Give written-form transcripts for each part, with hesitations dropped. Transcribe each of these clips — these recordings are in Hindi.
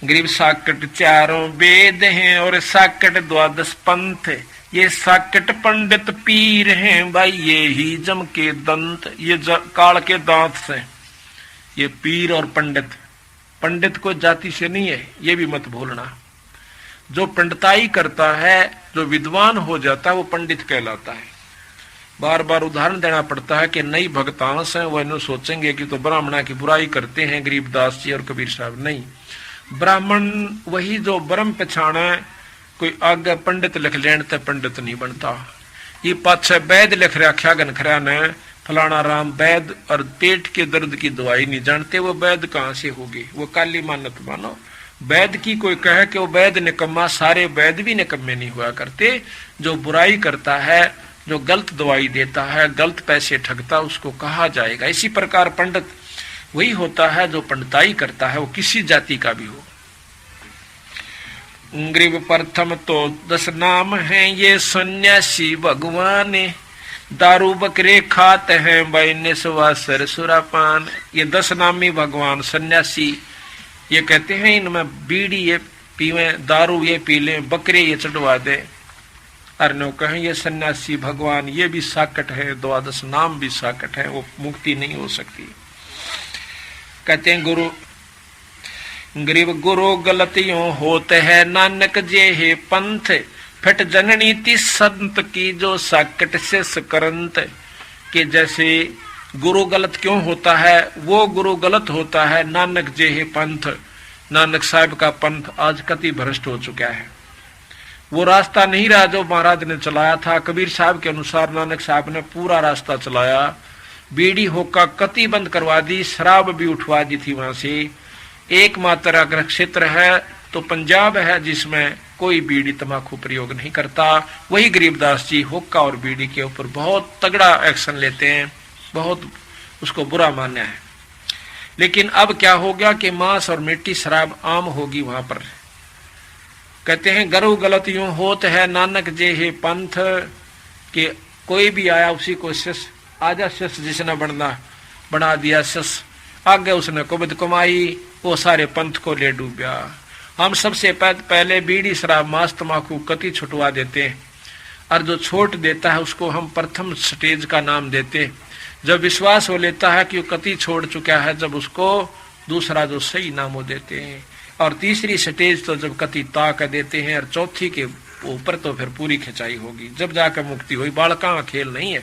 गरीब साकट चारों वेद हैं और साकट द्वादश पंथ। ये साकट पंडित पीर हैं भाई, ये ही जम के दंत, ये काल के दांत से। ये पीर और पंडित, पंडित को जाति से नहीं है, ये भी मत भूलना। जो पंडिताई करता है, जो विद्वान हो जाता है, वो पंडित कहलाता है। बार बार उदाहरण देना पड़ता है कि नई भक्तांश हैं, वह सोचेंगे कि तो ब्राह्मणा की बुराई करते हैं गरीबदास जी और कबीर साहब। नहीं, ब्राह्मण वही जो ब्रह्म पछाना है। कोई आगे पंडित लिख लेने तो पंडित नहीं बनता। ये पाछे वैद लिख रखा गनखरा ने, फलाना राम वैद, और पेट के दर्द की दवाई नहीं जानते, वो वैद कहां से होगी? वो काली मानत मानो। वैद की कोई कहे कि वो वैद निकम्मा, सारे वैद भी निकम्मे नहीं हुआ करते। जो बुराई करता है, जो गलत दवाई देता है, गलत पैसे ठगता, उसको कहा जाएगा। इसी प्रकार पंडित वही होता है जो पंडिताई करता है, वो किसी जाति का भी हो। गरीब प्रथम तो 10 नाम हैं ये सन्यासी भगवान, दारू बकरे खाते हैं भाई निस्वासर सुरापान। ये 10 नामी भगवान सन्यासी, ये कहते हैं इनमें बीड़ी ये पीवे, दारू ये पी लें, बकरे ये चढ़वा दे। अरनो कहें ये सन्यासी भगवान, ये भी साकट है, 12 नाम भी साकट है, वो मुक्ति नहीं हो सकती। कहते हैं गुरु गरीब गुरु गलतियों होते है नानक जे हे पंथ, फिट जननी ती संत की जो साकट से सकरंत। कि जैसे गुरु गलत क्यों होता है? वो गुरु गलत होता है नानक जे हे पंथ। नानक साहब का पंथ आज कति भ्रष्ट हो चुका है। वो रास्ता नहीं रहा जो महाराज ने चलाया था। कबीर साहब के अनुसार नानक साहब ने पूरा रास्ता चलाया। बीड़ी होका कति बंद करवा दी, शराब भी उठवा दी थी वहां से। एकमात्र अगर क्षेत्र है तो पंजाब है जिसमें कोई बीड़ी तंबाकू प्रयोग नहीं करता। वही गरीबदास जी हुक्का और बीड़ी के ऊपर बहुत तगड़ा एक्शन लेते हैं, बहुत उसको बुरा मान्या है। लेकिन अब क्या हो गया कि मांस और मिट्टी शराब आम होगी वहां पर। कहते हैं गरु गलत यूं होत है नानक जे हे पंथ, कि कोई भी आया उसी को शिष्य, आजा शिष्य जिसने बना दिया शिष्य, आगे उसने कुबद कमाई, वो सारे पंथ को ले डूबया। हम सबसे पहले बीड़ी शराब मांस तंबाकू कति छुटवा देते हैं, और जो छोड़ देता है उसको हम प्रथम स्टेज का नाम देते। जब विश्वास हो लेता है कि वो कति छोड़ चुका है, जब उसको दूसरा जो सही नाम वो देते हैं। और तीसरी स्टेज तो जब कति ताक देते हैं, और चौथी के ऊपर तो फिर पूरी खिंचाई होगी, जब जाकर मुक्ति हुई। बालका का खेल नहीं है,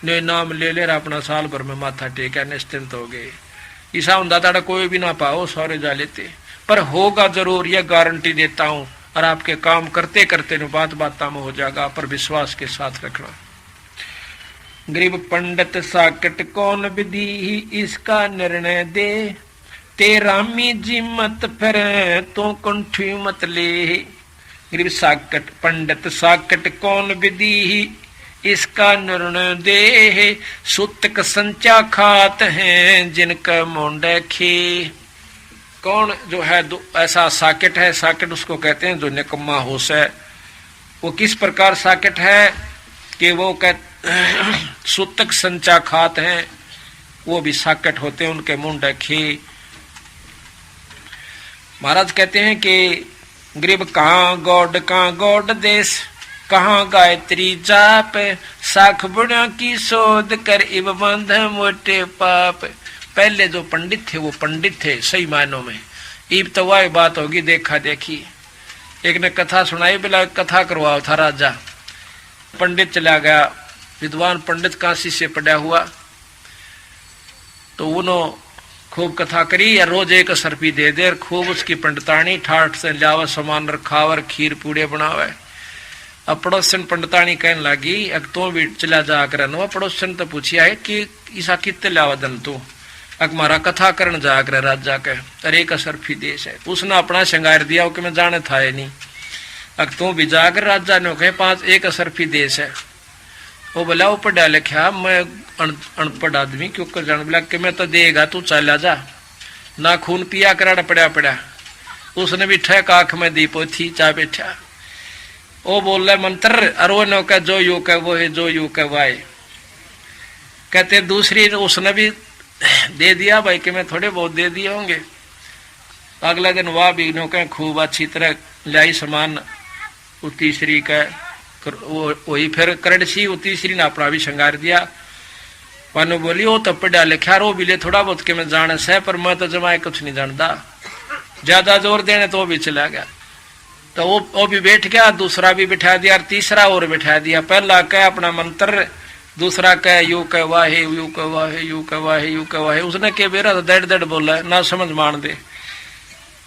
ने नाम ले ले अपना साल भर में माथा टेका निश्चिंत हो गए। ईसा दादा कोई भी ना पाओ सारे जा लेते, पर होगा जरूर, यह गारंटी देता हूं। और आपके काम करते करते न बात में हो जाएगा, पर विश्वास के साथ रखना। गरीब पंडित साकट कौन विधि इसका निर्णय दे, तेरामी जी मत फिर तो कुंठी मत ले। गरीब साकट पंडित साकट कौन विधि इसका निर्णय दे, सुतक संचा खात हैं जिनका मोंडे खे। कौन जो है ऐसा साकेट है? साकेट उसको कहते हैं जो निकम्मा होश है। वो किस प्रकार साकेट है कि वो सुतक संचा खात हैं, वो भी साकेट होते हैं, उनके मुंडे खे। महाराज कहते हैं कि गरीब कहाँ गौड देश, कहाँ गायत्री जाप, साख बुढ़ा की शोध कर इब बंध मोटे पाप। पहले जो पंडित थे वो पंडित थे सही मायनों में, इब तो वह बात होगी देखा देखी। एक ने कथा सुनाई, बोला कथा करवाओ था राजा। पंडित चला गया, विद्वान पंडित काशी से पड़ा हुआ, तो उन्होंने खूब कथा करी, या रोज एक सरपी दे दे, खूब उसकी पंडितानी ठाठ से लावा सामान रखावर, खीर पूड़े बनावे। अब पड़ोसन पंडितानी कहने लगी, अब तो भी चला जा कर। पड़ोसन तो पूछिया है कि ईसा कितने लावा दल तू? अक मारा कथा करण जा कर राजा के, अरे एक असरफी देश है। उसने अपना श्रृंगार दिया कि मैं जाने था नहीं। अक तू भी जाकर राजा ने कहे 5 एक असरफी देश है। वो बोला वो पढ़ा लिखा, मैं अनपढ़ आदमी क्यों कर जान। बोला कि मैं तो देगा तू चला जा, ना खून पिया करा पड़ा। उसने भी ठेक आंख में दी पोथी चा बैठा। वो बोल रहे मंत्र, अरो नो का जो यू का वो है, जो यू का वाय। कहते दूसरी उसने भी दे दिया भाई कि मैं थोड़े बहुत दे दिए होंगे। अगले दिन वह भी नो कह खूब अच्छी तरह लाई सामान। वो तीसरी का वही फिर करड़सी, वो तीसरी ने अपना भी श्रृंगार दिया। पानो बोली वो तो पढ़ा लिखा रो भी ले थोड़ा बहुत के मैं जाने से, पर मैं तो जमाए कुछ नहीं जानता। ज्यादा जोर देने तो वो भी चला गया। तो वो भी बैठ गया, दूसरा भी बिठा दिया और तीसरा और बिठा दिया। पहला कह अपना मंत्र, दूसरा कह यू कह वाहे, यू कह वाहे, यू कह वाहे, यू कह वाहे। उसने के बेरा तो दड़ दड़ बोला ना समझ मान दे।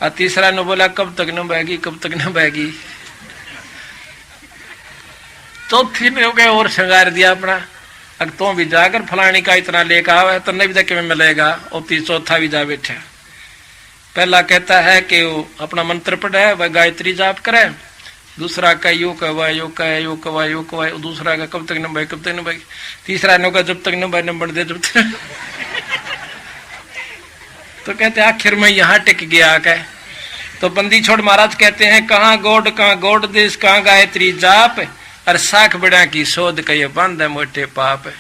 और तीसरा ने बोला कब तक न बहेगी, कब तक न बहेगी। चौथी ने हो गया और श्रृंगार दिया अपना। अगर तो भी जाकर फलानी का इतना लेकर आवे तो नहीं भी देखे में मिलेगा। और चौथा भी जा बैठा। पहला कहता है कि वो अपना मंत्र पढ़े, वह गायत्री जाप करे। दूसरा का यू कह यू कह यू कह यू कह। दूसरा का कब तक न भाई, कब तक न भाई। तीसरा ने कहा जब तक न भाई नंबर दे, जब तक। तो कहते आखिर में यहाँ टिक गया। कह तो बंदी छोड़ महाराज कहते हैं कहाँ गोड देश, कहाँ गायत्री जाप। और साख बड़ा की शोध कही बंद है मोटे पाप।